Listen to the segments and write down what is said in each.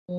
ॐ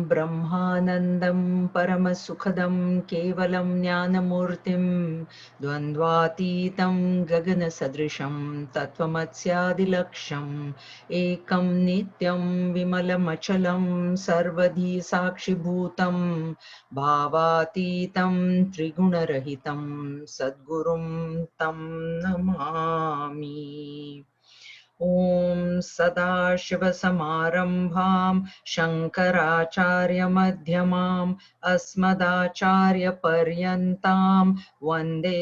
ब्रह्मानन्दं परमसुखदं केवलं ज्ञानमूर्तिं द्वन्द्वातीतं गगनसदृशं तत्त्वमस्यादिलक्ष्यम् एकं नित्यं विमलमचलं सर्वधी साक्षिभूतं भावातीतं त्रिगुणरहितं सद्गुरुं तं नमामि। ॐ सदाशिवसमारम्भां शङ्कराचार्यमध्यमाम् अस्मदाचार्यपर्यन्तां वन्दे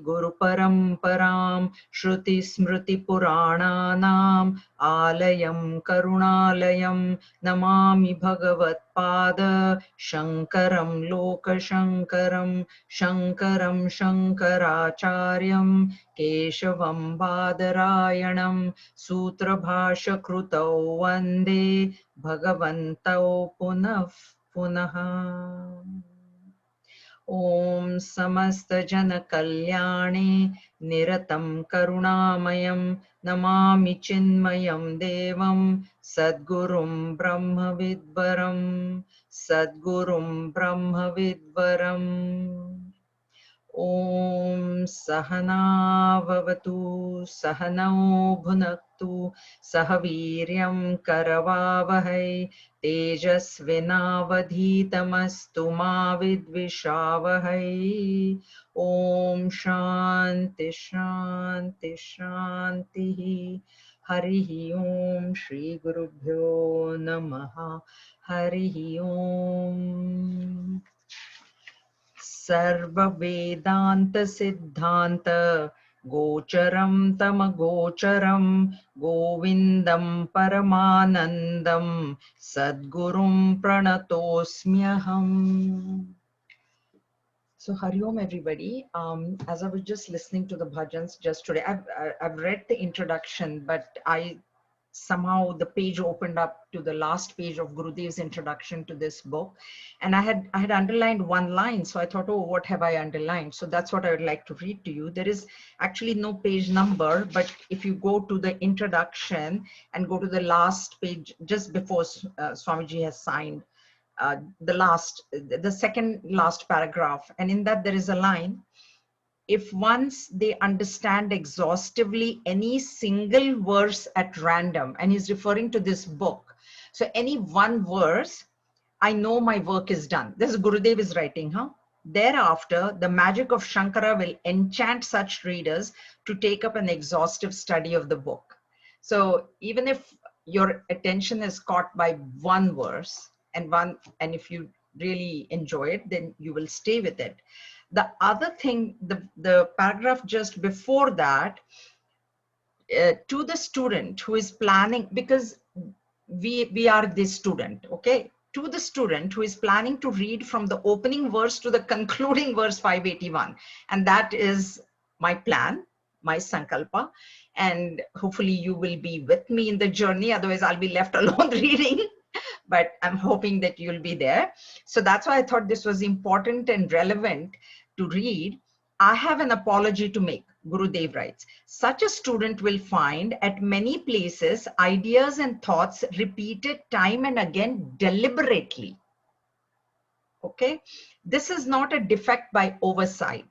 गुरुपरम्परां श्रुतिस्मृतिपुराणानाम् आलयं करुणालयं नमामि भगवत्पाद शङ्करं लोकशङ्करं शङ्करं शङ्कराचार्यं केशवं बादरायणं सूत्रभाष्यकृतौ वन्दे भगवन्तौ पुनः पुनः। ॐ समस्तजनकल्याणे निरतं करुणामयं नमामि चिन्मयं देवं सद्गुरुं ब्रह्मविद्वरं सद्गुरुं ब्रह्मविद्वरम्। ॐ सहना भवतु सहनौ भुनक्तु सह वीर्यं करवावहै तेजस्विनावधीतमस्तु मा विद्विषावहै। ॐ शान्ति शान्ति शान्तिः। हरिः ॐ श्रीगुरुभ्यो नमः। हरिः ॐ। सर्ववेदान्तसिद्धान्त गोचरं तमगोचरं गोविन्दं परमानन्दं सद्गुरुं प्रणतोऽस्म्यहम्. So Hari Om everybody. As I was just listening to the bhajans just today, I've read the introduction, but somehow the page opened up to the last page of Gurudev's introduction to this book, and I had underlined one line. So I thought, oh, what have I underlined? So that's what I would like to read to you. There is actually no page number, but if you go to the introduction and go to the last page just before Swamiji has signed, the second last paragraph, and in that there is a line: if once they understand exhaustively any single verse at random, and he's referring to this book, so any one verse, I know my work is done. This Gurudev is writing, huh? Thereafter, the magic of Shankara will enchant such readers to take up an exhaustive study of the book. So even if your attention is caught by one verse and if you really enjoy it, then you will stay with it. The other thing, the paragraph just before that, to the student who is planning, because we are this student, okay? To the student who is planning to read from the opening verse to the concluding verse 581. And that is my plan, my sankalpa. And hopefully you will be with me in the journey. Otherwise I'll be left alone reading. But I'm hoping that you'll be there. So that's why I thought this was important and relevant to read. I have an apology to make. Gurudev writes, such a student will find at many places ideas and thoughts repeated time and again deliberately. Okay, this is not a defect by oversight.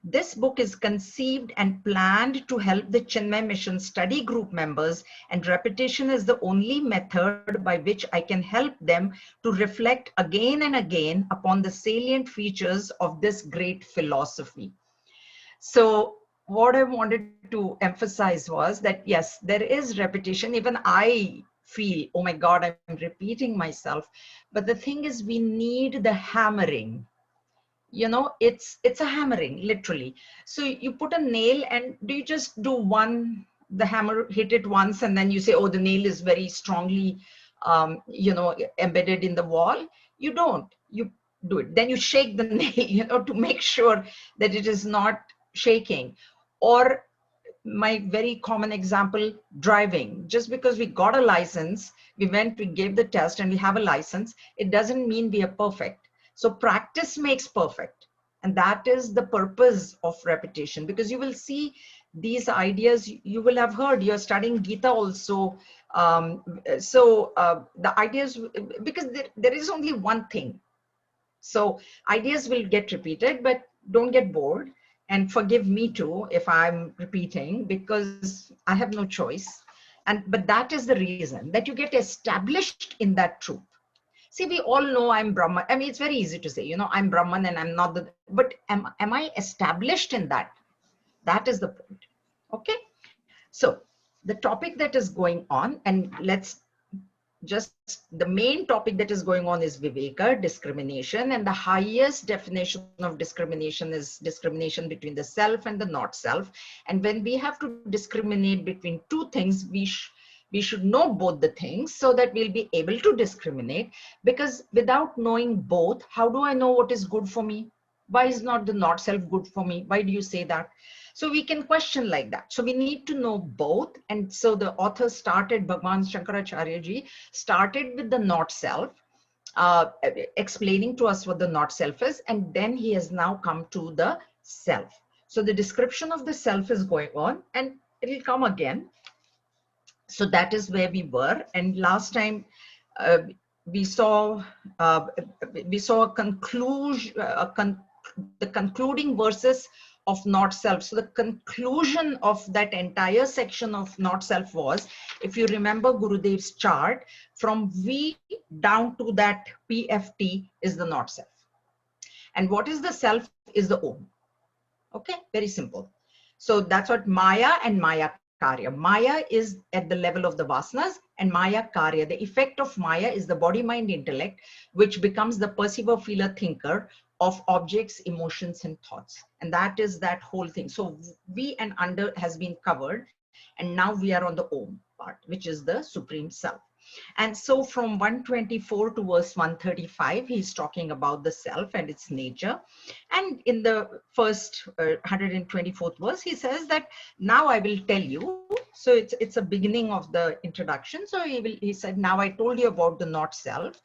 This book is conceived and planned to help the Chinmay Mission study group members, and repetition is the only method by which I can help them to reflect again and again upon the salient features of this great philosophy. So what I wanted to emphasize was that, yes, there is repetition. Even I feel, oh my God, I'm repeating myself. But the thing is, we need the hammering. You know, it's a hammering, literally. So you put a nail, and do you just do the hammer, hit it once, and then you say, oh, the nail is very strongly embedded in the wall. You don't. You do it. Then you shake the nail, to make sure that it is not shaking. Or my very common example, driving. Just because we got a license, we gave the test and we have a license, it doesn't mean we are perfect. So practice makes perfect. And that is the purpose of repetition, because you will see these ideas, you will have heard, you're studying Gita also. The ideas, because there is only one thing. So ideas will get repeated, but don't get bored. And forgive me too if I'm repeating, because I have no choice. But that is the reason, that you get established in that truth. See, we all know I'm Brahman. I mean, it's very easy to say, I'm Brahman and I'm not but am I established in that? That is the point. Okay. So the topic that is going on, and just the main topic that is going on is Viveka, discrimination, and the highest definition of discrimination is discrimination between the self and the not self. And when we have to discriminate between two things, we should know both the things so that we'll be able to discriminate. Because without knowing both, how do I know what is good for me? Why is not the not self good for me? Why do you say that? So we can question like that. So we need to know both. And so the author started, Bhagwan Shankaracharya ji started with the not self, explaining to us what the not self is. And then he has now come to the self. So the description of the self is going on, and it will come again. So that is where we were. And last time we saw a conclusion, the concluding verses of not self. So the conclusion of that entire section of not self was, if you remember Gurudev's chart, from V down to that PFT is the not self. And what is the self is the Om. Okay, very simple. So that's what Maya and Maya Karya. Maya is at the level of the vasanas, and Maya Karya, the effect of Maya is the body, mind, intellect, which becomes the perceiver, feeler, thinker of objects, emotions, and thoughts. And that is that whole thing. So V and under has been covered, and now we are on the Om part, which is the Supreme Self. And so from 124 to verse 135, he's talking about the self and its nature. And in the first 124th verse, he says that now I will tell you. So it's a beginning of the introduction. So he said, now I told you about the not self.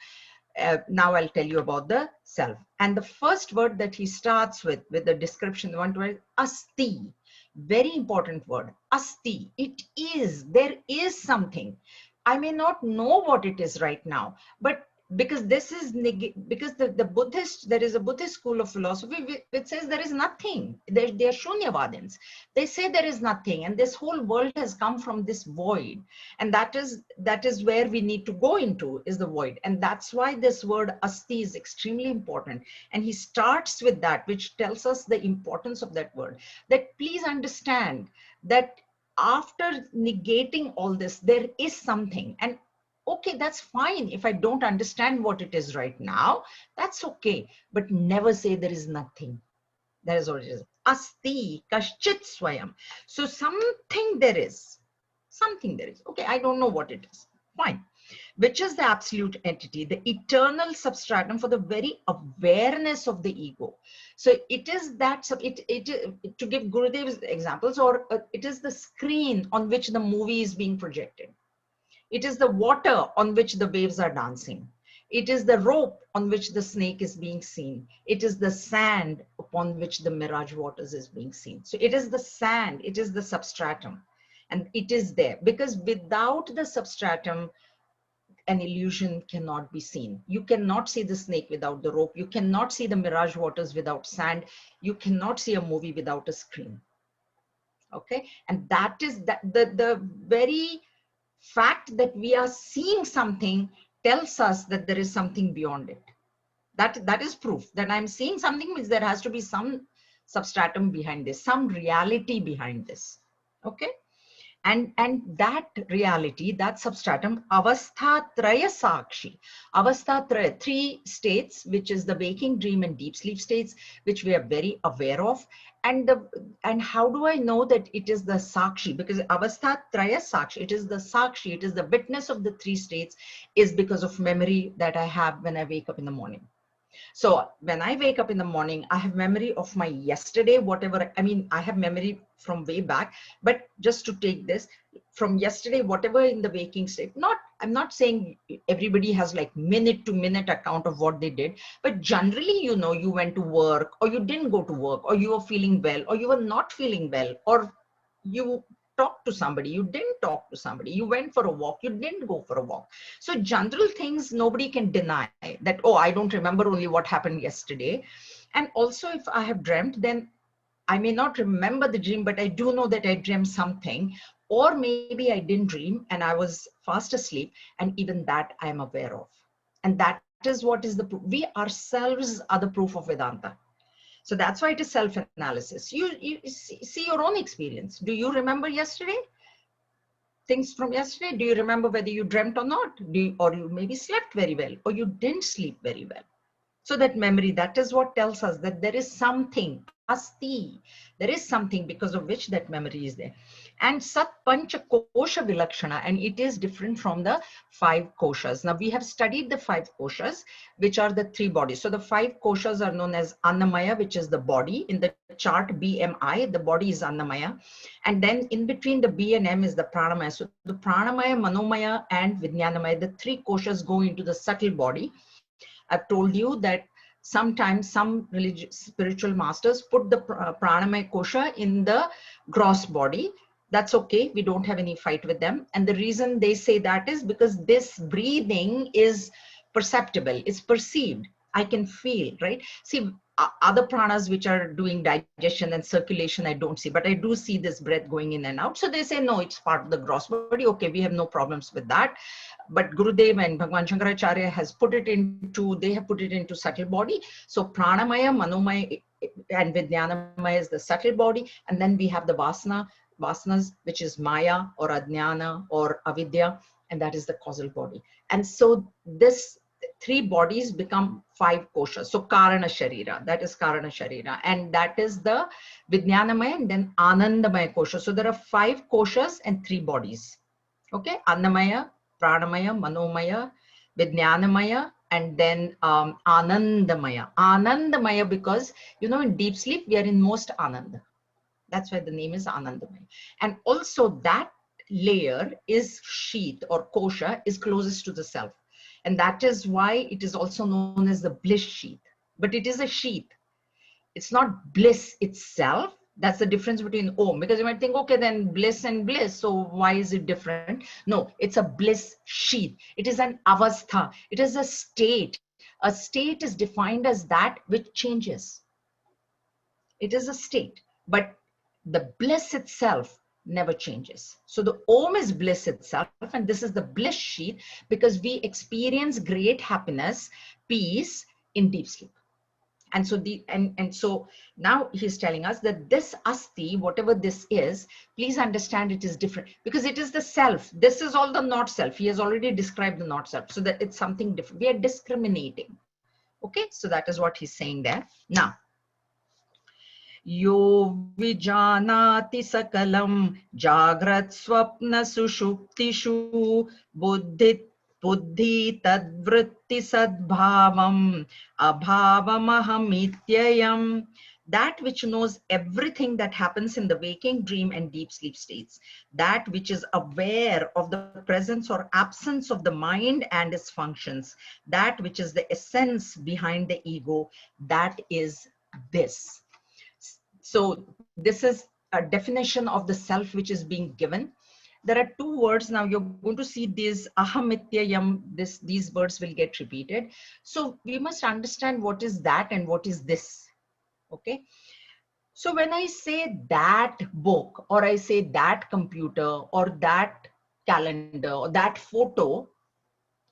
Now I'll tell you about the self. And the first word that he starts with the description, the one word, asti. Very important word, asti. It is, there is something. I may not know what it is right now, but because this is because the Buddhist, there is a Buddhist school of philosophy which says there is nothing. They are Shunyavadins. They say there is nothing, and this whole world has come from this void, and that is where we need to go into, is the void. And that's why this word asti is extremely important. And he starts with that, which tells us the importance of that word. That please understand that after negating all this, there is something. And okay, that's fine. If I don't understand what it is right now, that's okay. But never say there is nothing. That is what it is. Asti kaschit swayam. So something there is. Something there is. Okay, I don't know what it is. Fine. Which is the absolute entity, the eternal substratum for the very awareness of the ego. So it is that, to give Gurudev's examples, or it is the screen on which the movie is being projected. It is the water on which the waves are dancing. It is the rope on which the snake is being seen. It is the sand upon which the mirage waters is being seen. So it is the sand, it is the substratum, and it is there. Because without the substratum, an illusion cannot be seen. You cannot see the snake without the rope. You cannot see the mirage waters without sand. You cannot see a movie without a screen. Okay, and that is the very fact that we are seeing something tells us that there is something beyond it. That is proof that I'm seeing something, means there has to be some substratum behind this, some reality behind this. Okay. And that reality, that substratum, avasthatraya sakshi, avasthatraya, three states, which is the waking, dream, and deep sleep states, which we are very aware of. And how do I know that it is the sakshi? Because avasthatraya sakshi, it is the sakshi, it is the witness of the three states, is because of memory that I have when I wake up in the morning. So when I wake up in the morning, I have memory of my yesterday, whatever, I mean, I have memory from way back, but just to take this from yesterday, whatever in the waking state, I'm not saying everybody has like minute to minute account of what they did, but generally, you know, you went to work or you didn't go to work, or you were feeling well or you were not feeling well, or you talked to somebody, you didn't talk to somebody, you went for a walk, you didn't go for a walk. So general things nobody can deny that, oh, I don't remember only what happened yesterday. And also if I have dreamt, then I may not remember the dream, but I do know that I dreamt something, or maybe I didn't dream and I was fast asleep, and even that I am aware of. And that is what is the proof. We ourselves are the proof of Vedanta. So that's why it is self-analysis. You see your own experience. Do you remember yesterday? Things from yesterday? Do you remember whether you dreamt or not? Or you maybe slept very well, or you didn't sleep very well? So that memory, that is what tells us that there is something, asti, there is something because of which that memory is there. And Sat Pancha Kosha Vilakshana, and it is different from the five koshas. Now we have studied the five koshas, which are the three bodies. So the five koshas are known as Annamaya, which is the body. In the chart BMI, the body is Annamaya. And then in between the B and M is the Pranamaya. So the Pranamaya, Manomaya, and Vijnanamaya, the three koshas go into the subtle body. I've told you that sometimes some religious spiritual masters put the pranamaya kosha in the gross body. That's okay. We don't have any fight with them. And the reason they say that is because this breathing is perceptible, it's perceived. I can feel, right? See, other pranas which are doing digestion and circulation, I don't see, but I do see this breath going in and out. So they say, no, it's part of the gross body. Okay, we have no problems with that. But Gurudev and Bhagwan Shankaracharya has put it into, they have put it into subtle body. So Pranamaya, Manomaya, and Vijnanamaya is the subtle body. And then we have the Vasanas, which is Maya or Ajnana or Avidya, and that is the causal body. And so this three bodies become five koshas. So Karana Sharira, that is Karana Sharira. And that is the Vijnanamaya and then Anandamaya kosha. So there are five koshas and three bodies. Okay, Annamaya, Pranamaya, Manomaya, Vijnanamaya, and then Anandamaya. Anandamaya because, you know, in deep sleep, we are in most Ananda. That's why the name is Anandamaya. And also that layer is sheath or kosha is closest to the self. And that is why it is also known as the bliss sheath. But it is a sheath. It's not bliss itself. That's the difference between Om, because you might think, okay, then bliss and bliss, so why is it different? No, it's a bliss sheath. It is an avastha. It is a state. A state is defined as that which changes. It is a state, but the bliss itself never changes. So the Om is bliss itself, and this is the bliss sheath because we experience great happiness, peace in deep sleep. And so so now he's telling us that this asti, whatever this is, please understand it is different because it is the self. This is all the not self. He has already described the not self, so that it's something different. We are discriminating. Okay, so that is what he's saying there. Now, yo vijanati sakalam jagrat swapna sushuptishu buddhi tadvritti sadbhavam abhavamahamityayam. That which knows everything that happens in the waking, dream, and deep sleep states, that which is aware of the presence or absence of the mind and its functions, that which is the essence behind the ego, that is this. So this is a definition of the self which is being given. There are two words. Now you're going to see these ahamityayam, these words will get repeated. So we must understand what is that and what is this. Okay. So when I say that book, or I say that computer, or that calendar, or that photo,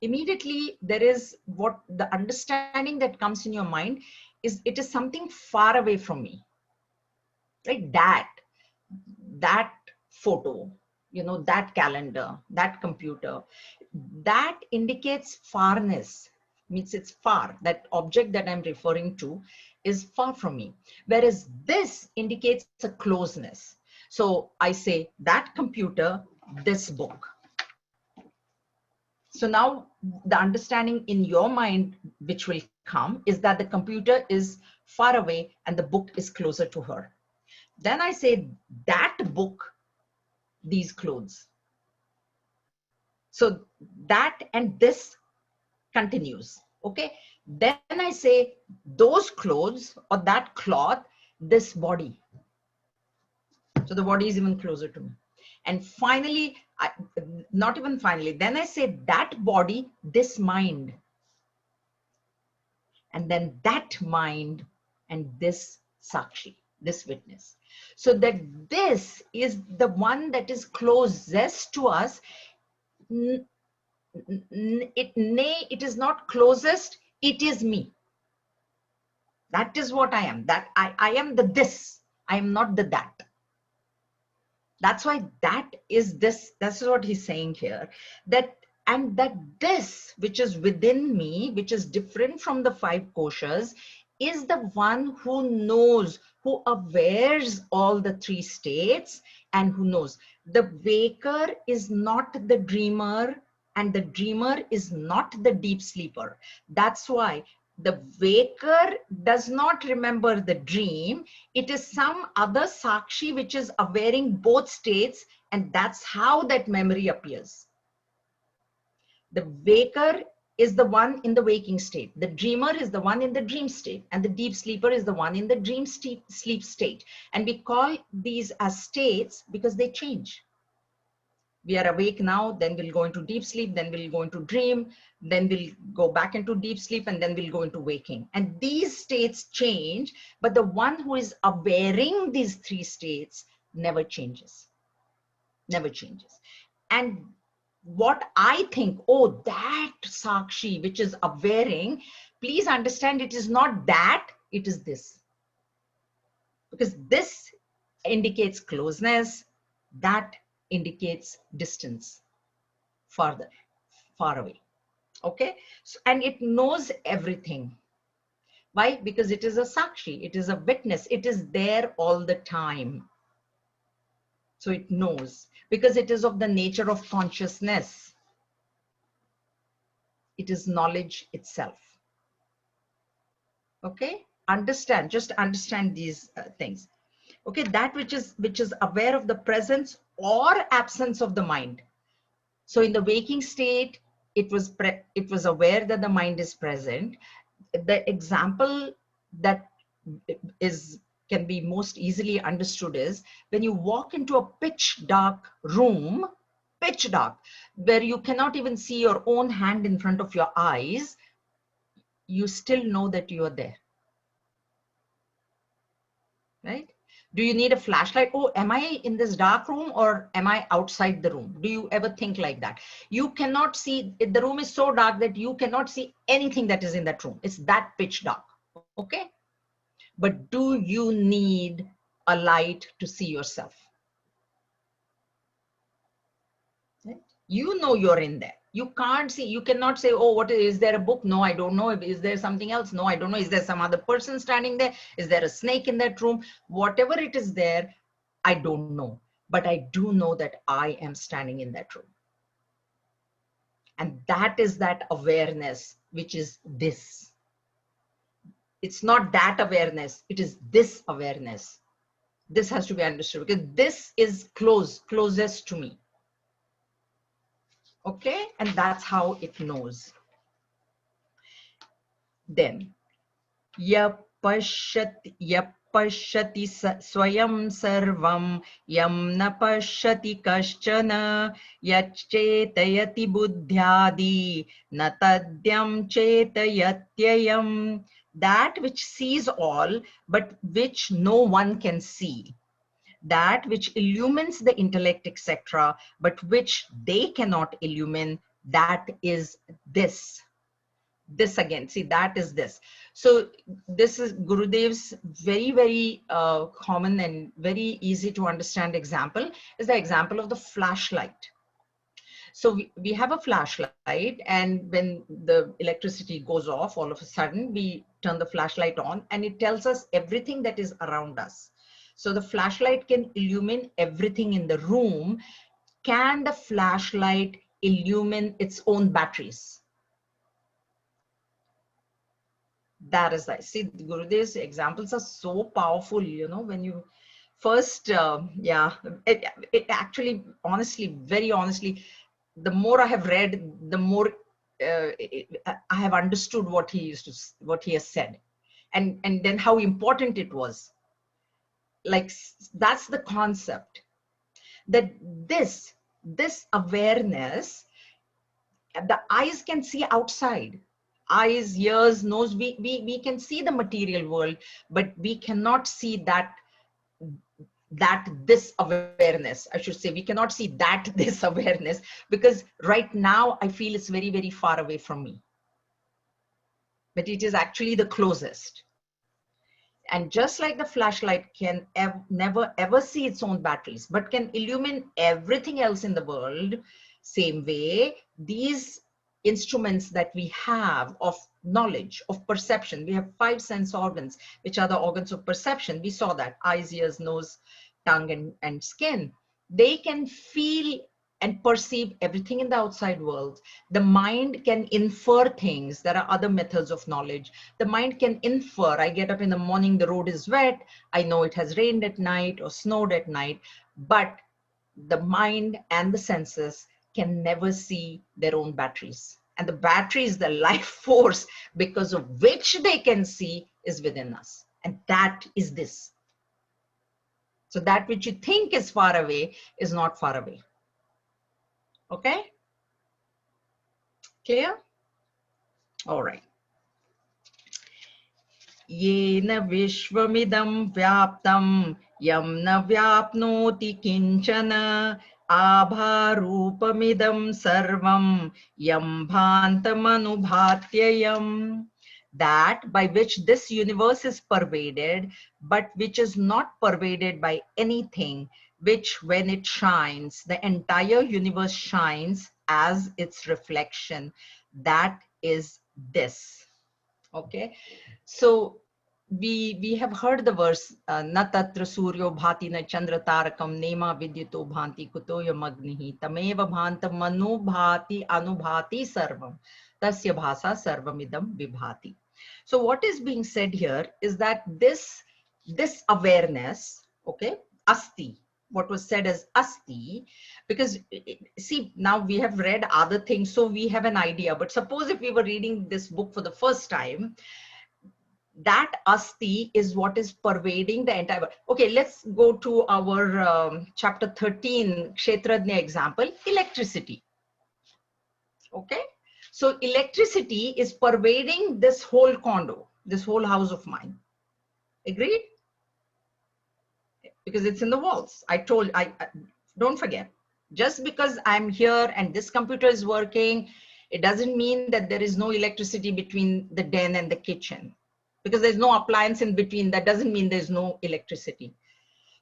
immediately there is what the understanding that comes in your mind is it is something far away from me. Right? That photo, that calendar, that computer, that indicates farness, means it's far. That object that I'm referring to is far from me. Whereas this indicates a closeness. So I say that computer, this book. So now the understanding in your mind, which will come, is that the computer is far away and the book is closer to her. Then I say that book, these clothes. So that and this continues. Okay. Then I say those clothes or that cloth, this body. So the body is even closer to me. And finally, not even finally, then I say that body, this mind. And then that mind and this Sakshi, this witness. So that this is the one that is closest to us. It is not closest, it is me. That is what I am. That I am the this. I am not the that. That's why that is this. That's what he's saying here. That this, which is within me, which is different from the 5 koshas, is the one who knows, who awares all the 3 states, and who knows. The waker is not the dreamer, and the dreamer is not the deep sleeper. That's why the waker does not remember the dream. It is some other Sakshi which is awareing both states, and that's how that memory appears. The waker is the one in the waking state. The dreamer is the one in the dream state, and the deep sleeper is the one in the dream sleep state. And we call these as states because they change. We are awake now, then we'll go into deep sleep, then we'll go into dream, then we'll go back into deep sleep, and then we'll go into waking. And these states change, but the one who is awareing these 3 states never changes. Never changes. And what I think, oh, that Sakshi, which is awareing, please understand it is not that, it is this. Because this indicates closeness, that indicates distance, farther, far away. Okay. So, and it knows everything. Why? Because it is a Sakshi, it is a witness, it is there all the time. So it knows, because it is of the nature of consciousness. It is knowledge itself. Okay. Understand, just understand these things. Okay. That which is aware of the presence or absence of the mind. So in the waking state, it was aware that the mind is present. The example that can be most easily understood is when you walk into a pitch dark room, pitch dark, where you cannot even see your own hand in front of your eyes, you still know that you are there. Right? Do you need a flashlight? Oh, am I in this dark room or am I outside the room? Do you ever think like that? You cannot see, the room is so dark that you cannot see anything that is in that room. It's that pitch dark. Okay. But do you need a light to see yourself? Right? You know you're in there. You can't see, you cannot say, oh, what is there a book? No, I don't know. Is there something else? No, I don't know. Is there some other person standing there? Is there a snake in that room? Whatever it is there, I don't know. But I do know that I am standing in that room. And that is that awareness, which is this. It's not that awareness, it is this awareness. This has to be understood because this is closest to me. Okay, and that's how it knows. Then, yapashyati swayam sarvam yam na pashyati kaschana yachetayati buddhyadi na tadyam chetayatyayam. That which sees all, but which no one can see. That which illumines the intellect, etc., but which they cannot illumine, that is this. This again, see, that is this. So this is Gurudev's very, very common and very easy to understand example, is the example of the flashlight. So we have a flashlight, and when the electricity goes off, all of a sudden we turn the flashlight on and it tells us everything that is around us. So the flashlight can illumine everything in the room. Can the flashlight illumine its own batteries? That is right. See, Gurudev's examples are so powerful, you know, when you first, yeah, it actually, honestly, very honestly, the more I have read, the more I have understood what he used to, what he has said, and then how important it was. Like, that's the concept, that this awareness, the eyes can see outside. Eyes, ears, nose, we can see the material world, but we cannot see that this awareness, I should say, we cannot see that this awareness, because right now I feel it's very, very far away from me, but it is actually the closest. And just like the flashlight can never ever see its own batteries, but can illumine everything else in the world, same way, these instruments that we have of knowledge, of perception, we have 5 sense organs, which are the organs of perception. We saw that: eyes, ears, nose, tongue, and skin. They can feel and perceive everything in the outside world. The mind can infer things. There are other methods of knowledge. The mind can infer. I get up in the morning, the road is wet. I know it has rained at night or snowed at night. But the mind and the senses can never see their own batteries. And the battery is the life force because of which they can see is within us. And that is this. So that which you think is far away is not far away. Okay? Clear? All right. येन विश्वमिदं व्याप्तं यं न व्याप्नोति किञ्चन आभारूपमिदं सर्वं यं भान्तमनुभात्ययम्. That by which this universe is pervaded, but which is not pervaded by anything, which when it shines, the entire universe shines as its reflection. That is this. Okay, so we have heard the verse na tatra suryo bhati na chandra tarakam nema vidyuto bhanti kutoya magnihi tameva bhanta manu bhati anubhati sarvam tasya bhasa sarvamidam vibhati. So what is being said here is that this awareness, okay, asti, what was said as asti, because see, now we have read other things, so we have an idea. But suppose if we were reading this book for the first time, that asti is what is pervading the entire world. Okay, let's go to our chapter 13 Kshetrajna example, electricity. Okay, so electricity is pervading this whole condo, this whole house of mine. Agreed? Because it's in the walls. I don't forget, just because I'm here and this computer is working, it doesn't mean that there is no electricity between the den and the kitchen. Because there's no appliance in between, that doesn't mean there's no electricity.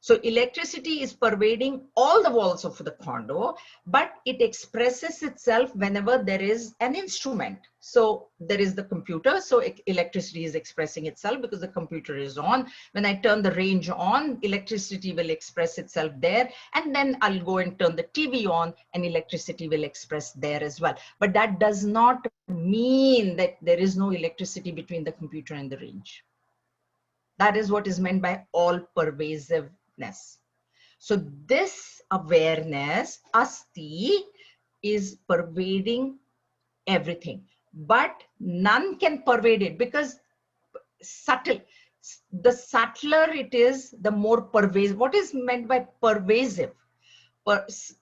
So electricity is pervading all the walls of the condo, but it expresses itself whenever there is an instrument. So there is the computer, so electricity is expressing itself because the computer is on. When I turn the range on, electricity will express itself there, and then I'll go and turn the TV on and electricity will express there as well. But that does not mean that there is no electricity between the computer and the range. That is what is meant by all pervasive. So this awareness, asti, is pervading everything, but none can pervade it because subtle. The subtler it is, the more pervasive. What is meant by pervasive?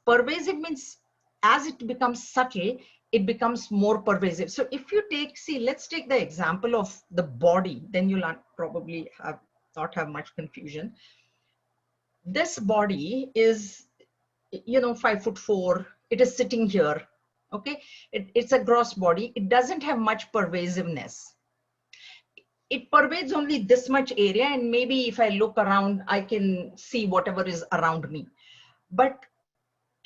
Pervasive means as it becomes subtle, it becomes more pervasive. So if you take, see, let's take the example of the body, then you'll probably not have much confusion. This body is, 5'4". It is sitting here. Okay, it's a gross body. It doesn't have much pervasiveness. It pervades only this much area, and maybe if I look around, I can see whatever is around me. But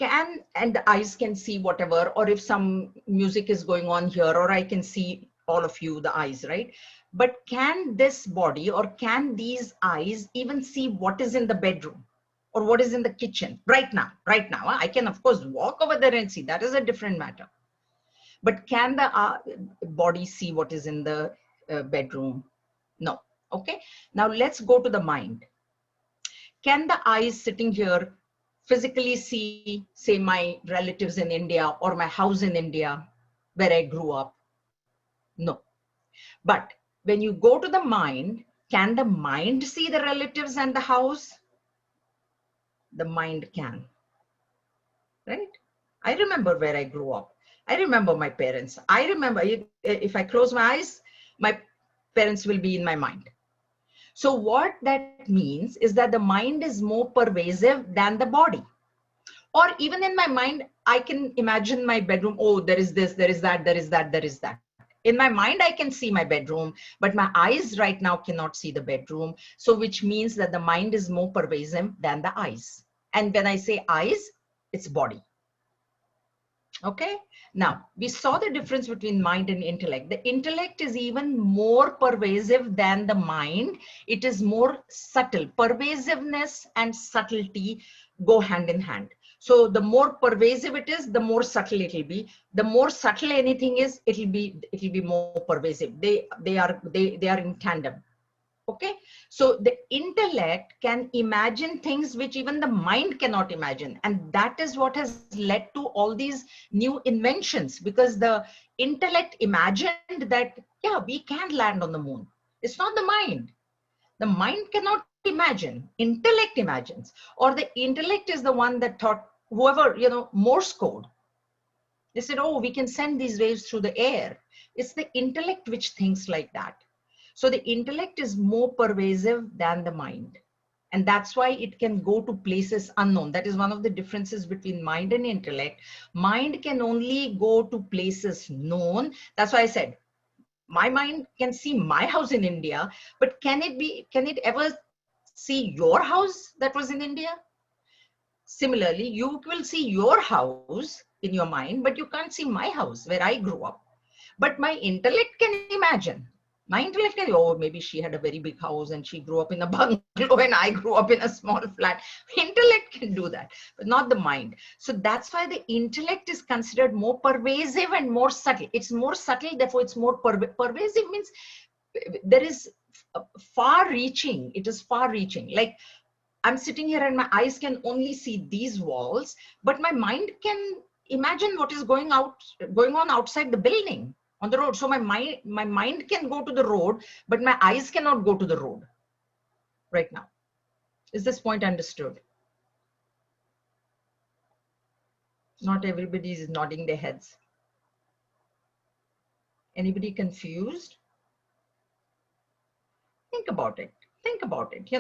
and the eyes can see whatever, or if some music is going on here, or I can see all of you, the eyes, right? But can this body, or can these eyes even see what is in the bedroom or what is in the kitchen right now? Right now, I can of course walk over there and see. That is a different matter. But can the body see what is in the bedroom? No. Okay. Now let's go to the mind. Can the eyes sitting here physically see, say, my relatives in India or my house in India where I grew up? No. But when you go to the mind, can the mind see the relatives and the house? The mind can, right? I remember where I grew up. I remember my parents. I remember if I close my eyes, my parents will be in my mind. So what that means is that the mind is more pervasive than the body. Or even in my mind, I can imagine my bedroom. Oh, there is this, there is that, there is that, there is that. In my mind, I can see my bedroom, but my eyes right now cannot see the bedroom. So which means that the mind is more pervasive than the eyes. And when I say eyes, it's body. Okay. Now we saw the difference between mind and intellect. The intellect is even more pervasive than the mind. It is more subtle. Pervasiveness and subtlety go hand in hand. So the more pervasive it is, the more subtle it will be. The more subtle anything is, it will be more pervasive. They are in tandem. Okay, so the intellect can imagine things which even the mind cannot imagine, and that is what has led to all these new inventions, because the intellect imagined that, yeah, we can land on the moon. It's not the mind. The mind cannot imagine. Intellect imagines. Or the intellect is the one that thought, whoever, Morse code. They said, oh, we can send these waves through the air. It's the intellect which thinks like that. So the intellect is more pervasive than the mind. And that's why it can go to places unknown. That is one of the differences between mind and intellect. Mind can only go to places known. That's why I said, my mind can see my house in India, but can it ever see your house that was in India? Similarly, you will see your house in your mind, but you can't see my house where I grew up. But my intellect can imagine. My intellect can, oh, maybe she had a very big house and she grew up in a bungalow and I grew up in a small flat. Intellect can do that, but not the mind. So that's why the intellect is considered more pervasive and more subtle. It's more subtle, therefore it's more pervasive means there is far reaching. It is far reaching. Like I'm sitting here and my eyes can only see these walls, but my mind can imagine what is going on outside the building on the road. So my mind can go to the road, but my eyes cannot go to the road right now. Is this point understood? Not everybody is nodding their heads. Anybody confused? Think about it. Think about it,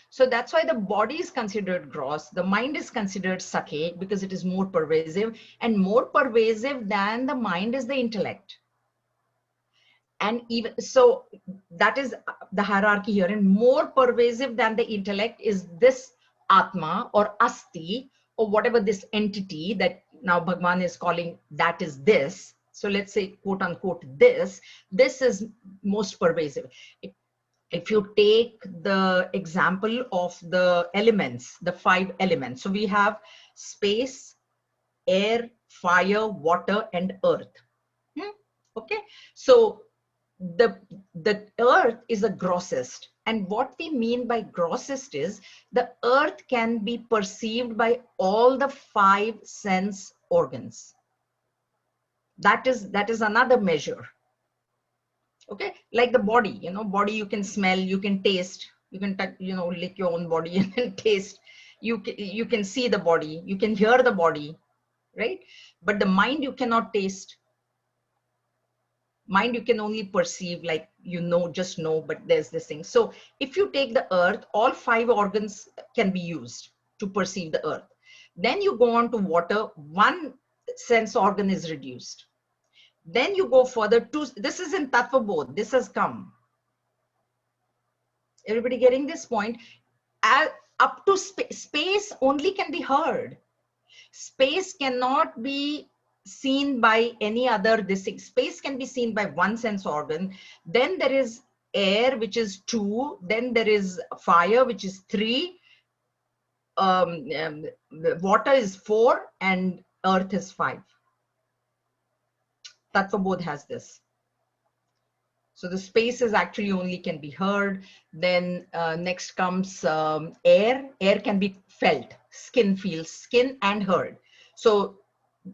So that's why the body is considered gross. The mind is considered subtle because it is more pervasive, and more pervasive than the mind is the intellect. And even so, that is the hierarchy here. And more pervasive than the intellect is this Atma or Asti, or whatever this entity that now Bhagwan is calling, that is this. So let's say, quote unquote, this is most pervasive. If you take the example of the elements, the 5 elements, so we have space, air, fire, water, and earth. Okay, so the earth is the grossest, and what we mean by grossest is the earth can be perceived by all the 5 sense organs. That is another measure. Okay, like the body, body you can smell, you can taste, you can touch, lick your own body and then taste. You can see the body, you can hear the body, right? But the mind you cannot taste. Mind you can only perceive, like, just know, but there's this thing. So if you take the earth, all 5 organs can be used to perceive the earth. Then you go on to water. One sense organ is reduced. Then you go further to, this is in Tattva Bodh, this has come. Everybody getting this point? Up to space only can be heard. Space cannot be seen by any other. This space can be seen by one sense organ. Then there is air, which is 2. Then there is fire, which is 3. Water is 4, and earth is 5. Tattva Bodh has this. So the spaces actually only can be heard. Then next comes air. Air can be felt. Skin feels skin and heard. So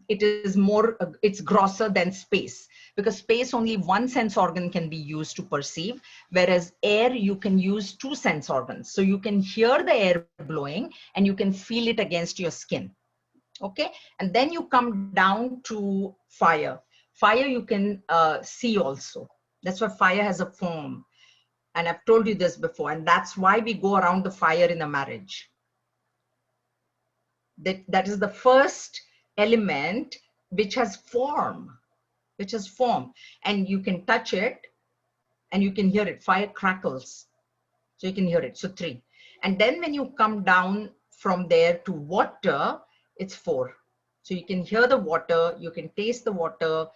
it is more, it's grosser than space, because space only one sense organ can be used to perceive, whereas air you can use 2 sense organs. So you can hear the air blowing and you can feel it against your skin. Okay, and then you come down to fire. Fire you can see also. That's why fire has a form. And I've told you this before, and that's why we go around the fire in a marriage. That is the first element which has form, and you can touch it and you can hear it. Fire crackles, so you can hear it. So 3. And then when you come down from there to water, it's 4. So you can hear the water, you can taste the water,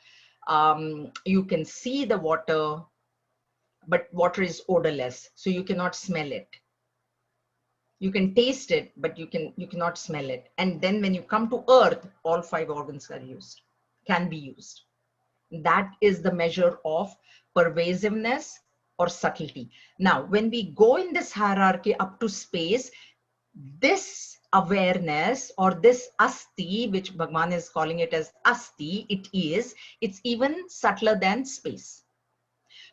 you can see the water, but water is odorless, so you cannot smell it. You can taste it, but you cannot smell it. And then when you come to earth, all 5 organs are used, can be used. That is the measure of pervasiveness or subtlety. Now, when we go in this hierarchy up to space, this awareness or this asti, which Bhagwan is calling it as asti, it's even subtler than space.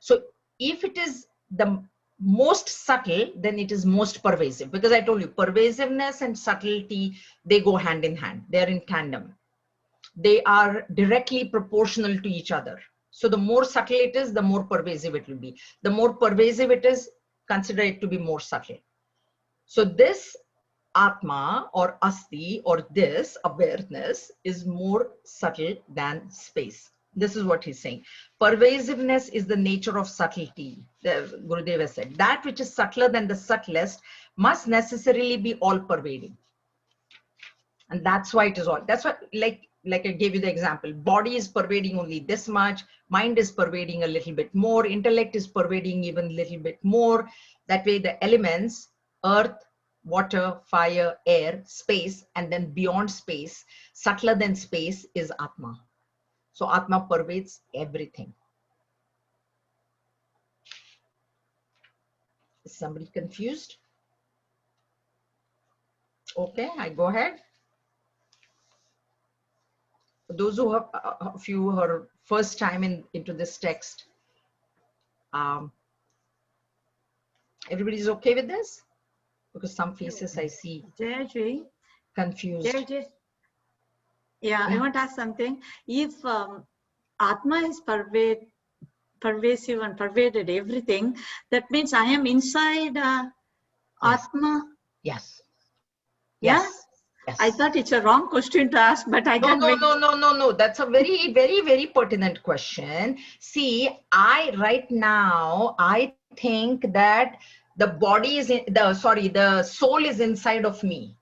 So if it is the most subtle, then it is most pervasive, because I told you pervasiveness and subtlety, they go hand in hand. They're in tandem. They are directly proportional to each other. So the more subtle it is, the more pervasive it will be. The more pervasive it is, consider it to be more subtle. So this Atma or Asti or this awareness is more subtle than space. This is what he's saying. Pervasiveness is the nature of subtlety. Gurudeva said, that which is subtler than the subtlest must necessarily be all pervading. And that's why it is all. That's what, like I gave you the example, body is pervading only this much, mind is pervading a little bit more, intellect is pervading even a little bit more. That way the elements, earth, water, fire, air, space, and then beyond space, subtler than space is Atma. So Atma pervades everything. Is somebody confused? Okay, I go ahead. For those who have, of you who are first time into this text, everybody's okay with this? Because some faces I see Jayajee, confused. Jayajee. Yeah, I want to ask something. If Atma is pervasive and pervaded everything, that means I am inside Atma? Yes. Yeah? Yes. Yes. I thought it's a wrong question to ask, but I can't. No. That's a very, very, very pertinent question. See, right now, I think that the body is the soul is inside of me.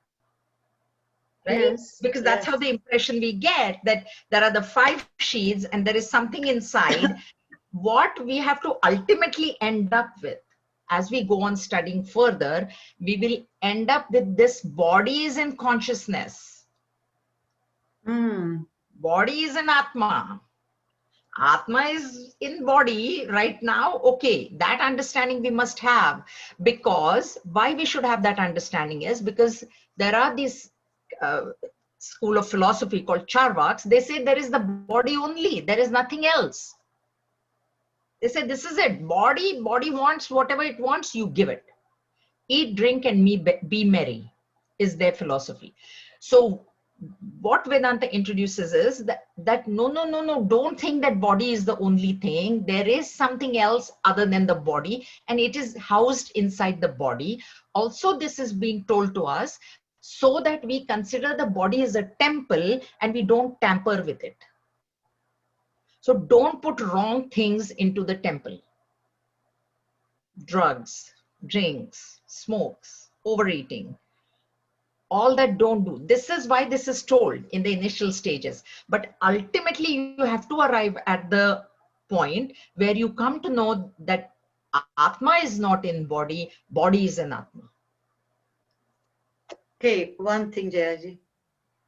Right? Yes, because that's how the impression we get, that there are the 5 sheets and there is something inside. What we have to ultimately end up with, as we go on studying further, we will end up with this body is in consciousness. Body is in Atma. Atma is in body right now. Okay, that understanding we must have, because why we should have that understanding is because there are these school of philosophy called Charvaks. They say there is the body only, there is nothing else. They say this is it. Body wants whatever it wants, you give it. Eat, drink, and be merry is their philosophy. So what Vedanta introduces is that no, don't think that body is the only thing. There is something else other than the body, and it is housed inside the body. Also, this is being told to us so that we consider the body as a temple and we don't tamper with it. So don't put wrong things into the temple. Drugs, drinks, smokes, overeating, all that don't do. This is why this is told in the initial stages. But ultimately, you have to arrive at the point where you come to know that Atma is not in body, body is in Atma. Okay, one thing, Jayaji.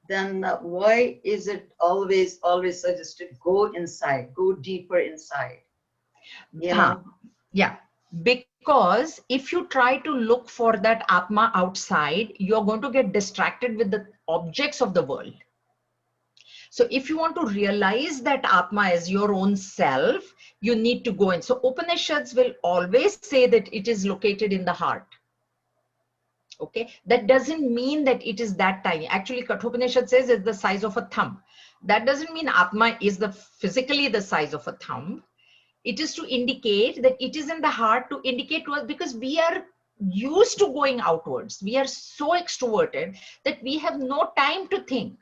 Then why is it always suggested go inside, go deeper inside? You know? Yeah, because if you try to look for that Atma outside, you're going to get distracted with the objects of the world. So if you want to realize that Atma is your own self, you need to go in. So Upanishads will always say that it is located in the heart. Okay, that doesn't mean that it is that tiny. Actually, Kathopanishad says it's the size of a thumb. That doesn't mean Atma is physically the size of a thumb. It is to indicate that it is in the heart, to indicate to us, because we are used to going outwards. We are so extroverted that we have no time to think.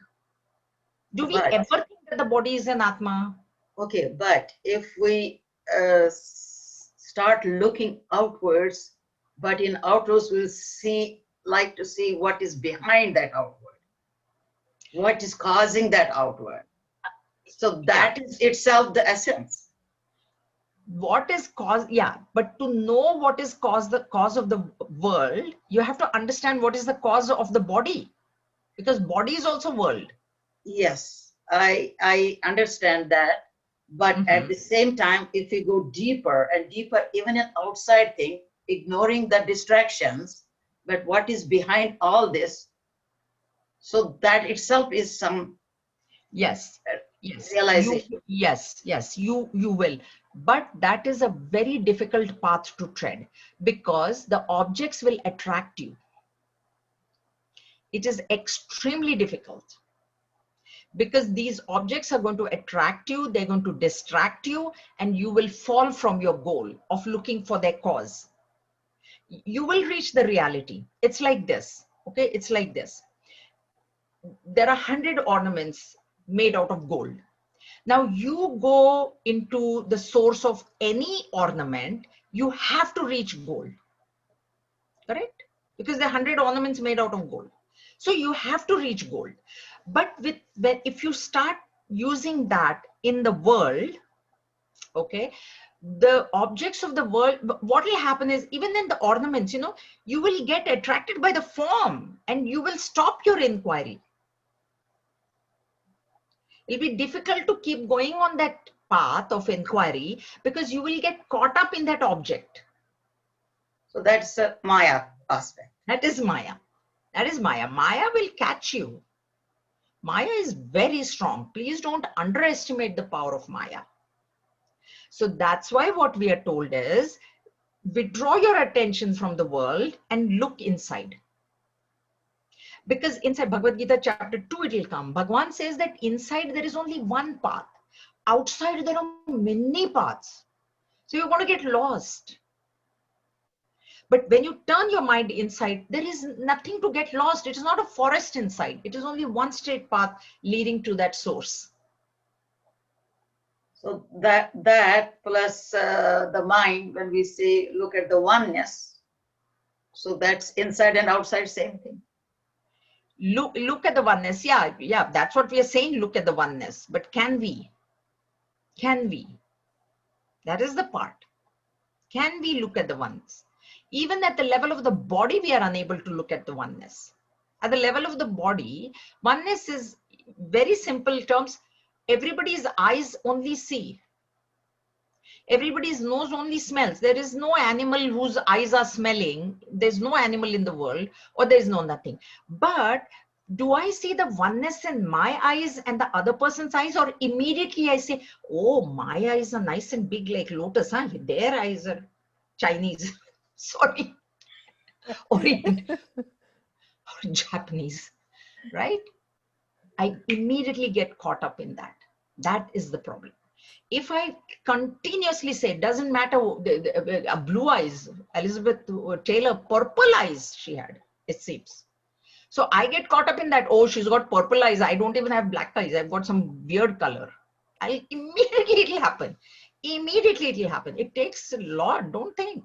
Do we ever think that the body is an Atma? Okay, but if we start looking outwards, but in outwards we'll like to see what is behind that outward, what is causing that outward. So that is itself the essence. What is cause? Yeah, but to know what is the cause of the world, you have to understand what is the cause of the body, because body is also world. Yes, I understand that, but at the same time, if we go deeper and deeper, even an outside thing, ignoring the distractions, but what is behind all this, so that itself is some realization. Yes, you will. But that is a very difficult path to tread, because the objects will attract you. It is extremely difficult, because these objects are going to attract you, they're going to distract you, and you will fall from your goal of looking for their cause. You will reach the reality. It's like this, okay? It's like this. There are 100 ornaments made out of gold. Now you go into the source of any ornament, you have to reach gold, correct? Because there are 100 ornaments made out of gold. So you have to reach gold. But if you start using that in the world, okay, the objects of the world, what will happen is, even in the ornaments, you know, you will get attracted by the form and you will stop your inquiry. It'll be difficult to keep going on that path of inquiry because you will get caught up in that object. So that's a Maya aspect. That is Maya. That is Maya. Maya will catch you. Maya is very strong. Please don't underestimate the power of Maya. So that's why what we are told is, withdraw your attention from the world and look inside. Because inside Bhagavad Gita chapter 2 it will come. Bhagavan says that inside there is only one path. Outside there are many paths. So you're going to get lost. But when you turn your mind inside, there is nothing to get lost. It is not a forest inside. It is only one straight path leading to that source. So that plus the mind, when we say look at the oneness, so that's inside and outside, same thing. Look at the oneness. Yeah, that's what we are saying. Look at the oneness. But can we? Can we? That is the part. Can we look at the oneness? Even at the level of the body, we are unable to look at the oneness. At the level of the body, oneness is very simple terms. Everybody's eyes only see. Everybody's nose only smells. There is no animal whose eyes are smelling. There's no animal in the world, or there's no nothing. But do I see the oneness in my eyes and the other person's eyes, or immediately I say, oh, my eyes are nice and big like lotus, huh? Their eyes are Chinese, sorry, Orient, or Japanese, right? I immediately get caught up in that. That is the problem. If I continuously say, it doesn't matter, blue eyes, Elizabeth Taylor, purple eyes she had, it seems. So I get caught up in that. Oh, she's got purple eyes. I don't even have black eyes. I've got some weird color. Immediately it'll happen. Immediately it'll happen. It takes a lot. Don't think.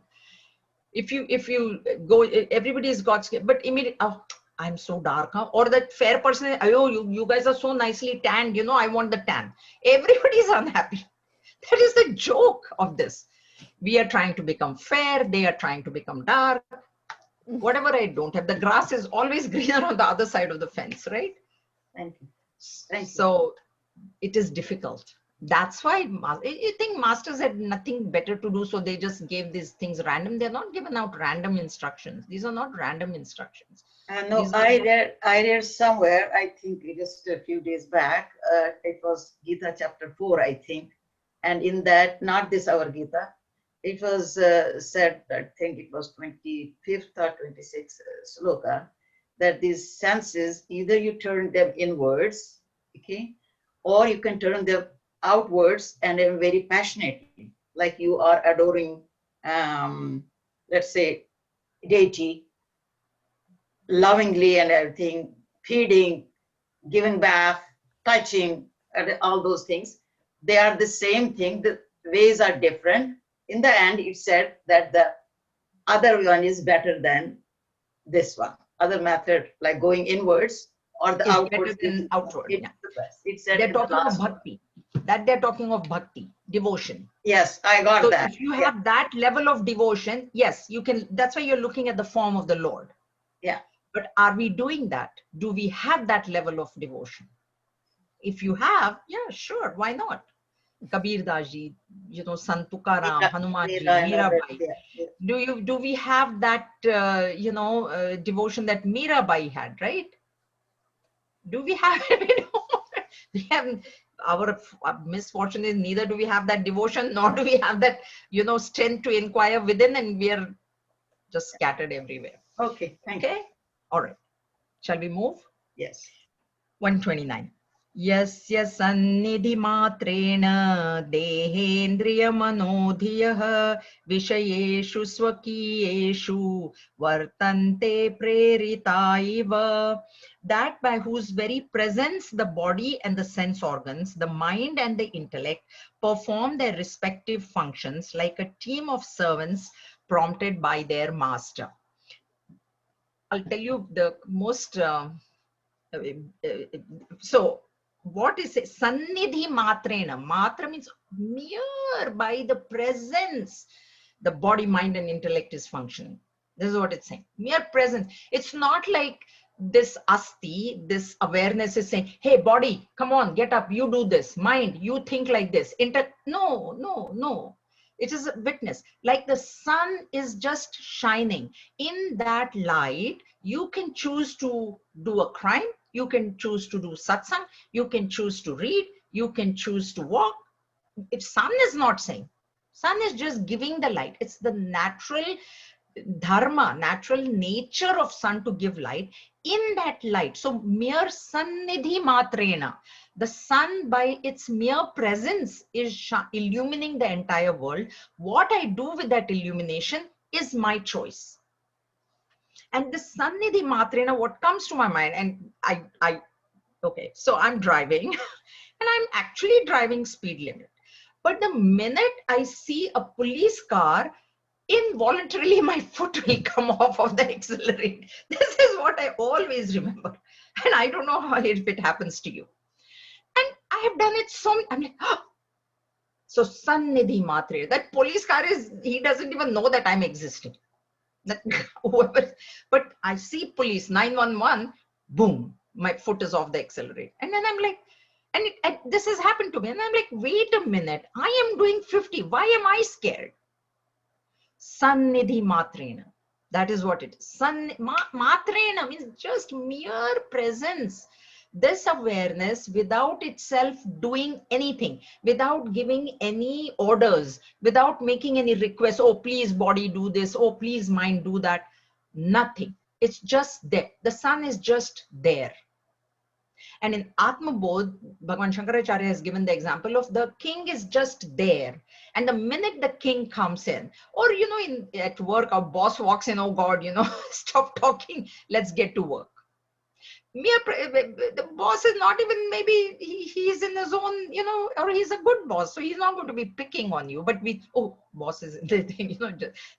If you go, everybody's got skin, but immediately, oh, I'm so dark, huh? Or that fair person, oh, you guys are so nicely tanned. You know, I want the tan. Everybody's unhappy. That is the joke of this. We are trying to become fair. They are trying to become dark. Whatever I don't have, the grass is always greener on the other side of the fence, right? Thank you. Thank you. So it is difficult. That's why I think masters had nothing better to do, so they just gave these things random. They're not given out random instructions. These are not random instructions. No, I read somewhere, I think just a few days back, it was Gita chapter 4, I think. And in that, not this our Gita, it was said, I think it was 25th or 26th sloka, that these senses, either you turn them inwards, okay, or you can turn them outwards and then very passionately, like you are adoring, let's say, deity, lovingly and everything, feeding, giving bath, touching, and all those things. They are the same thing. The ways are different. In the end, it said that the other one is better than this one. Other method, like going inwards or the outwards. Outward. It's Yeah. the best. It said They're talking of bhakti. That they're talking of bhakti, devotion. Yes, I got So that. if you have that level of devotion, yes, you can. That's why you're looking at the form of the Lord. Yeah. But are we doing that? Do we have that level of devotion? If you have, yeah, sure, why not? Kabir Das ji, you know, Sant Tukaram, Hanumanji, Mirabai. Yeah. Do we have that devotion that Mirabai had, right? Do we have it? We have our misfortune is neither do we have that devotion nor do we have that strength to inquire within, and we are just scattered everywhere. Okay, thank you. Okay, all right. Shall we move? Yes. 129. Yasya sannidhi matrena dehendriya manodhiyah vishayeshu swakiyeshu vartante preritaiva. That by whose very presence the body and the sense organs, the mind and the intellect perform their respective functions like a team of servants prompted by their master. I'll tell you the most so what is it? Sannidhi matrena. Matra means mere by the presence the body, mind and intellect is functioning. This is what it's saying. Mere presence. It's not like this asti, this awareness is saying, hey body, come on, get up, you do this. Mind, you think like this. No. It is a witness. Like the sun is just shining. In that light, you can choose to do a crime. You can choose to do satsang. You can choose to read. You can choose to walk. If sun is not saying, sun is just giving the light. It's the natural dharma, natural nature of sun to give light. In that light, so mere sannidhi matrena, the sun by its mere presence is illumining the entire world. What I do with that illumination is my choice. And the sannidhi matrena, what comes to my mind, and okay, so I'm driving and I'm actually driving speed limit. But the minute I see a police car, involuntarily my foot will come off of the accelerator. This is what I always remember. And I don't know how if it happens to you. And I have done it so many, I'm like, oh. So sannidhi matre, that police car he doesn't even know that I'm existing. That whoever, but I see police 911, boom, my foot is off the accelerator. And then I'm like, and this has happened to me. And I'm like, wait a minute, I am doing 50. Why am I scared? Sannidhi matrena. That is what it is. Matrena means just mere presence. This awareness without itself doing anything, without giving any orders, without making any requests. Oh, please body do this. Oh, please mind do that. Nothing. It's just there. The sun is just there. And in Atma Bodh, Bhagavan Shankaracharya has given the example of the king is just there. And the minute the king comes in, or, at work, our boss walks in, oh God, stop talking, let's get to work. The boss is not even, maybe he's in his own, or he's a good boss, so he's not going to be picking on you. But boss is the thing,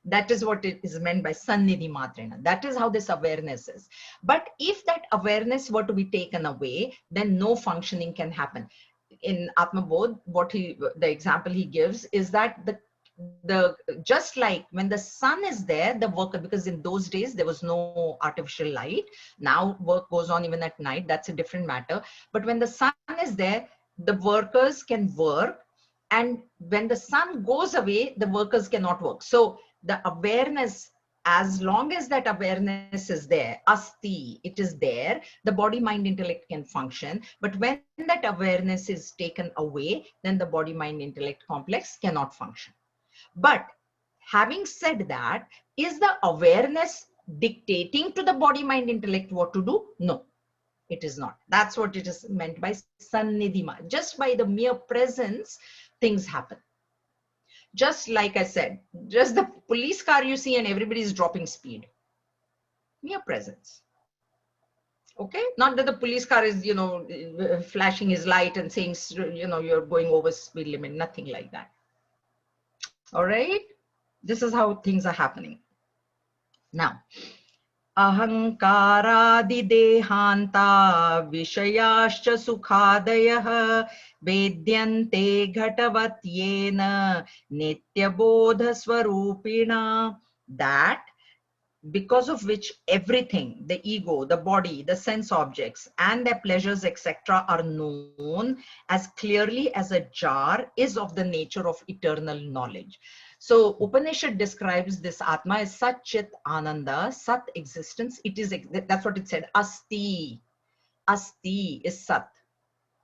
that is what it is meant by sannidhi matrena. That is how this awareness is. But if that awareness were to be taken away, then no functioning can happen. In Atma Bodh, the example he gives is that just like when the sun is there, the worker, because in those days there was no artificial light, now work goes on even at night, that's a different matter. But when the sun is there, the workers can work, and when the sun goes away, the workers cannot work. So the awareness, as long as that awareness is there, asti, it is there, the body, mind, intellect can function. But when that awareness is taken away, then the body, mind, intellect complex cannot function. But having said that, is the awareness dictating to the body, mind, intellect what to do? No, it is not. That's what it is meant by sannidhima. Just by the mere presence, things happen. Just like I said, just the police car you see and everybody is dropping speed. Mere presence. Okay, not that the police car is, flashing his light and saying, you're going over speed limit, nothing like that. All right, this is how things are happening. Now, ahankaradi dehanta vishayascha sukhadayah vedyante ghatavat nityabodha swarupina. That because of which everything, the ego, the body, the sense objects, and their pleasures, etc., are known as clearly as a jar, is of the nature of eternal knowledge. So Upanishad describes this Atma as Sat Chit Ananda, Sat existence. It is, that's what it said, Asti. Asti is Sat.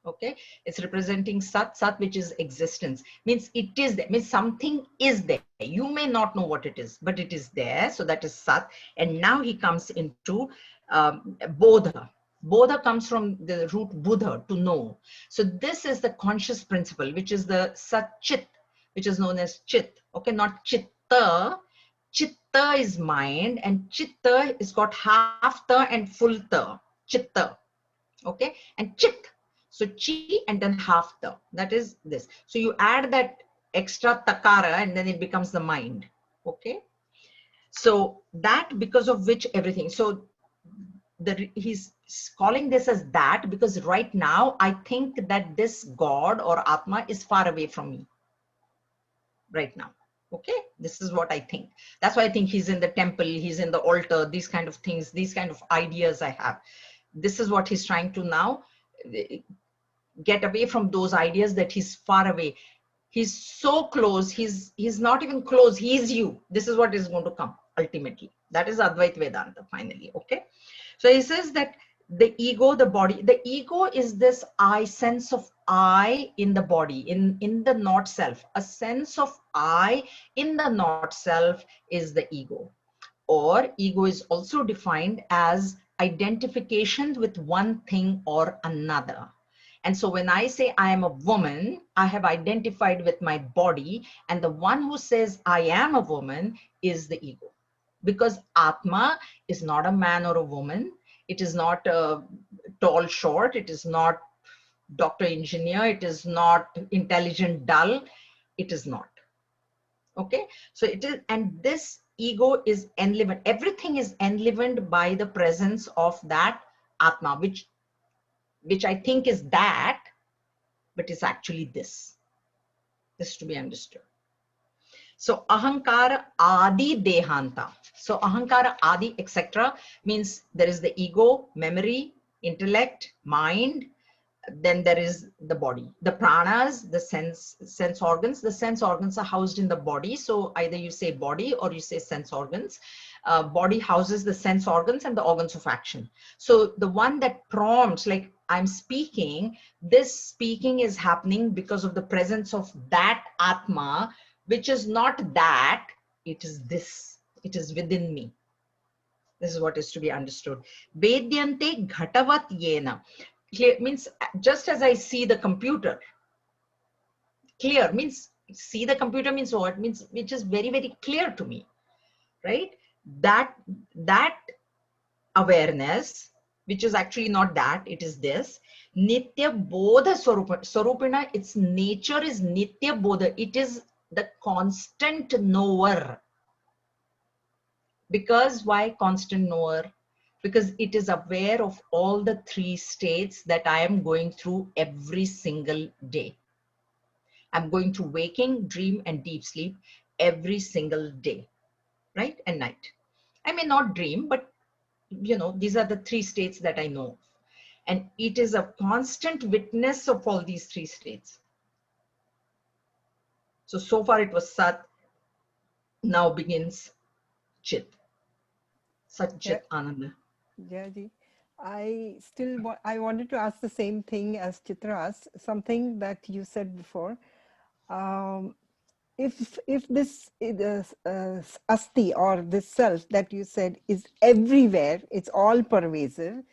Okay, it's representing Sat, which is existence, means it is there, means something is there. You may not know what it is, but it is there. So that is Sat. And now he comes into Bodha. Bodha comes from the root Buddha, to know. So this is the conscious principle, which is the Sat Chit, which is known as Chit. Okay, not Chitta. Chitta is mind, and Chitta is got half ta and full ta. Chitta. Okay, and Chit. So chi and then half ta. That is this. So you add that extra takara and then it becomes the mind. Okay. So that, because of which everything. So he's calling this as that because right now I think that this God or Atma is far away from me. Right now. Okay. This is what I think. That's why I think he's in the temple, he's in the altar, these kind of things, these kind of ideas I have. This is what he's trying to now get away from, those ideas that he's far away. He's so close, he's not even close, he is you. This is what is going to come ultimately. That is Advaita Vedanta finally. Okay. So he says that the ego, the body, the ego is this I, sense of I in the body, in the not self. A sense of I in the not self is the ego. Or ego is also defined as identification with one thing or another. And so when I say I am a woman, I have identified with my body, and the one who says I am a woman is the ego. Because Atma is not a man or a woman. It is not a tall, short. It is not doctor, engineer. It is not intelligent, dull. It is not. Okay. So it is, and this ego is enlivened. Everything is enlivened by the presence of that Atma, which I think is that, but it's actually this. This is to be understood. So ahankara adi dehanta. So ahankara adi, etc. means there is the ego, memory, intellect, mind. Then there is the body, the pranas, the sense organs. The sense organs are housed in the body. So either you say body or you say sense organs. Body houses the sense organs and the organs of action. So the one that prompts, like I'm speaking, this speaking is happening because of the presence of that Atma, which is not that, it is this, it is within me. This is what is to be understood. Vedyante ghatavat yena. Clear means just as I see the computer. Clear means see the computer means what? Means which is very, very clear to me, right? That awareness, which is actually not that, it is this. Nitya Bodha Swarupina, its nature is Nitya Bodha. It is the constant knower. Because why constant knower? Because it is aware of all the three states that I am going through every single day. I'm going through waking, dream, and deep sleep every single day, right? And night. I may not dream, but these are the three states that I know. And it is a constant witness of all these three states. So far it was Sat, now begins Chit. Sat Chit Ananda. Yeah, ji. I wanted to ask the same thing as Chitra asked, something that you said before. If this asti or this self that you said is everywhere, it's all pervasive,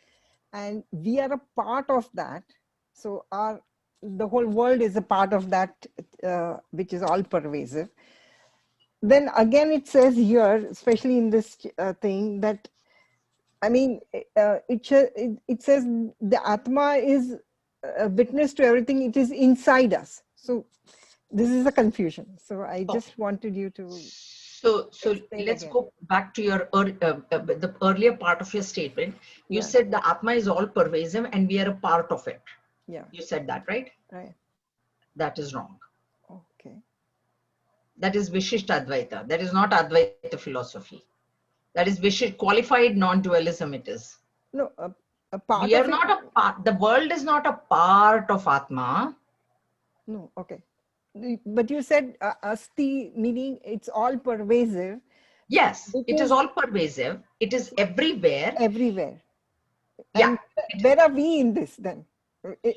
and we are a part of that. So the whole world is a part of that, which is all pervasive. Then again, it says here, especially in this thing, that I mean, it says the Atma is a witness to everything. It is inside us. So this is a confusion. So I just wanted you to. So let's go back to your the earlier part of your statement. You said the Atma is all pervasive and we are a part of it. Yeah. You said that, right? Right. That is wrong. Okay. That is Vishishta Advaita. That is not Advaita philosophy. That is qualified non-dualism it is. No, a part we are of not a part. The world is not a part of Atma. No, okay. But you said asti, meaning it's all pervasive. Yes, it is all pervasive. It is everywhere. Everywhere. Yeah. And where are we in this then?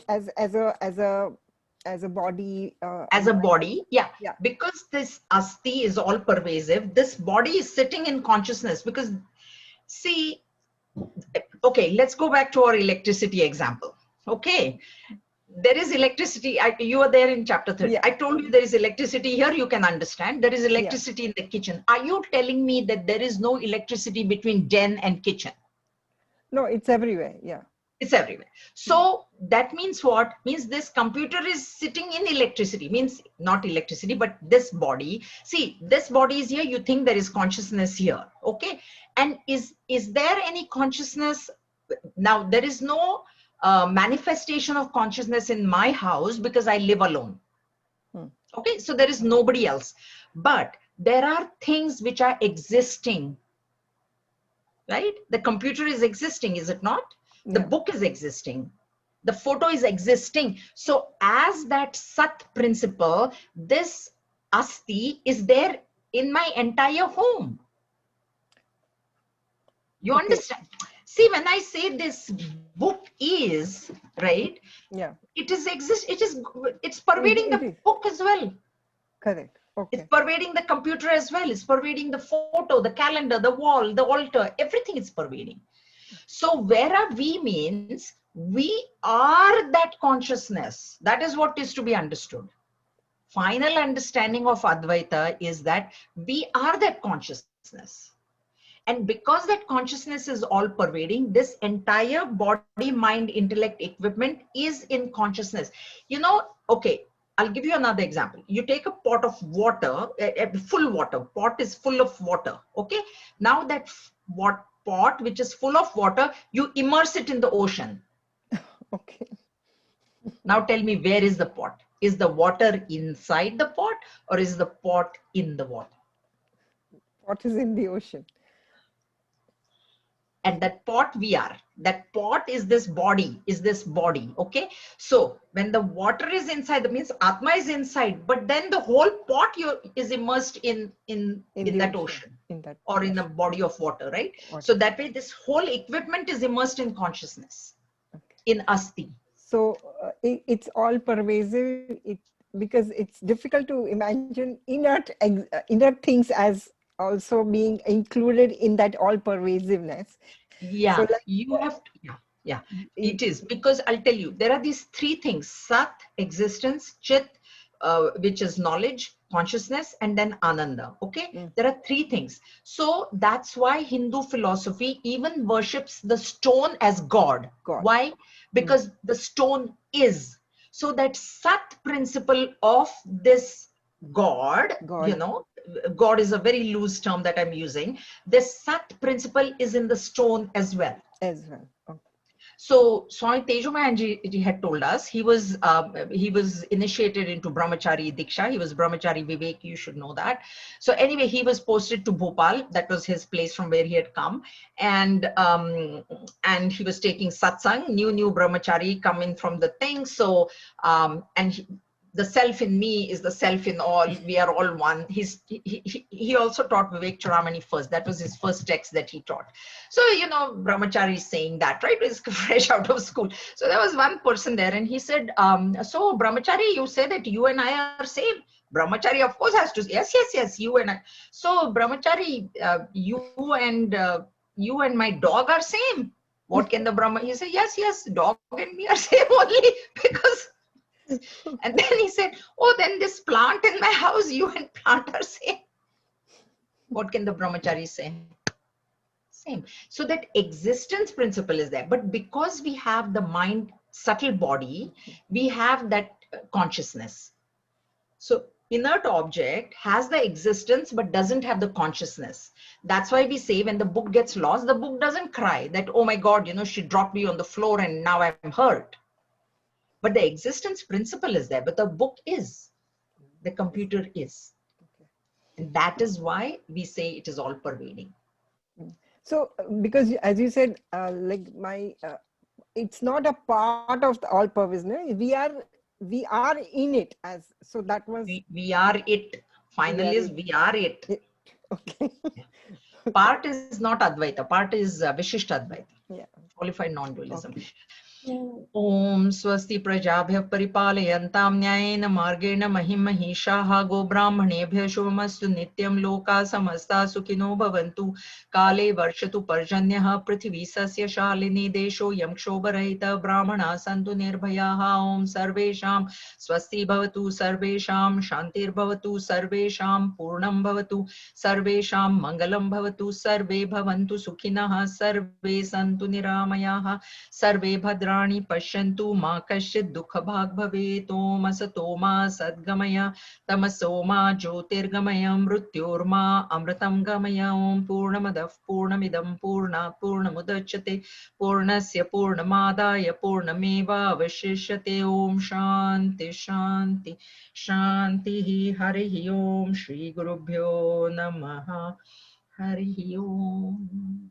As a body. As a body, yeah. Because this asti is all pervasive. This body is sitting in consciousness. Because, see, okay, let's go back to our electricity example. Okay. There is electricity. You are there in chapter 30. I told you there is electricity here. You can understand. There is electricity in the kitchen. Are you telling me that there is no electricity between den and kitchen? No, it's everywhere. Yeah. It's everywhere. So that means what? Means this computer is sitting in electricity. Means not electricity, but this body. See, this body is here. You think there is consciousness here. Okay. And is there any consciousness? Now, there is no manifestation of consciousness in my house because I live alone. Okay, so there is nobody else, but there are things which are existing, right? The computer is existing, is it not? The book is existing, the photo is existing. So as that Sat principle, this asti is there in my entire home. You understand? See, when I say this book is, right? Yeah. It's pervading the book as well. Correct. Okay. It's pervading the computer as well. It's pervading the photo, the calendar, the wall, the altar, everything is pervading. So where are we means we are that consciousness. That is what is to be understood. Final understanding of Advaita is that we are that consciousness. And because that consciousness is all pervading, this entire body, mind, intellect equipment is in consciousness. Okay, I'll give you another example. You take a pot of water, full water, pot is full of water. Okay, now that pot which is full of water, you immerse it in the ocean. Okay. Now tell me, where is the pot? Is the water inside the pot or is the pot in the water? Pot is in the ocean. And that pot we are. That pot is this body, okay? So when the water is inside, that means Atma is inside, but then the whole pot is immersed in that ocean. Or in a body of water, right? So that way this whole equipment is immersed in consciousness, in asti. So it's all pervasive because it's difficult to imagine inert things as also being included in that all pervasiveness. Yeah, so you have to, it is, because I'll tell you, there are these three things: Sat, existence; Chit, which is knowledge, consciousness, and then Ananda. Okay, there are three things. So that's why Hindu philosophy even worships the stone as God. Why? Because the stone is. So that Sat principle of this God, you know, God is a very loose term that I'm using. This Sat principle is in the stone as well. So Swami Tejomayanji had told us he was initiated into Brahmachari Diksha. He was Brahmachari Vivek, you should know that. So anyway, he was posted to Bhopal. That was his place from where he had come. And he was taking satsang, new Brahmachari coming from the thing. So, the self in me is the self in all. We are all one. He also taught Vivek Churamani first. That was his first text that he taught. So, you know, Brahmachari is saying that, right? He's fresh out of school. So there was one person there and he said, so Brahmachari, you say that you and I are same. Brahmachari, of course, has to say, yes, you and I. So Brahmachari, you and my dog are same. What can the Brahma? He said, yes, dog and me are same only because. And then he said, oh, then this plant in my house, you and plant are same. What can the Brahmachari say? Same. So that existence principle is there. But because we have the mind, subtle body, we have that consciousness. So inert object has the existence but doesn't have the consciousness. That's why we say when the book gets lost, the book doesn't cry that, oh my God, you know, she dropped me on the floor and now I'm hurt. But the existence principle is there, but the book is, the computer is. And that is why we say it is all pervading. So, because as you said, it's not a part of the all pervasiveness. We are in it as, so that was. We are it. Finally, we are it. Okay. Part is not Advaita. Part is Vishishta Advaita. Yeah. Qualified non-dualism. Okay. Om Swasti Prajabhya Paripalayantam Nyayena Margena Mahim Mahishaha Go Brahmanebhya Shubhamastu Nityam Loka Samasta Sukhino Bhavantu Kale Varshatu Parjanyaha Prithvi Sasya Shalini Desho Yam Kshobarahita Brahmana Santu Nirbhayaha Om Sarvesham Swasti Bhavatu Sarvesham Shantir Bhavatu Sarvesham Purnam Bhavatu Sarvesham Mangalam Bhavatu Sarve Bhavantu Sukhinaha Sarve Santu Niramayaha Sarve Bhadrani Pashyantu Ma Kashchid Dukha Bhag Bhavet Om Asato Ma Sadgamaya Tamaso Ma Jyotirgamaya Mrityorma Amritam Gamaya Om Purnamadav Purnamidam Purnat Purnamudachyate Purnasya Purnamadaya Purnameva Avashishyate Om Shanti Shanti Shanti Harihi Om Shri Gurubhyo Namaha Harihi Om.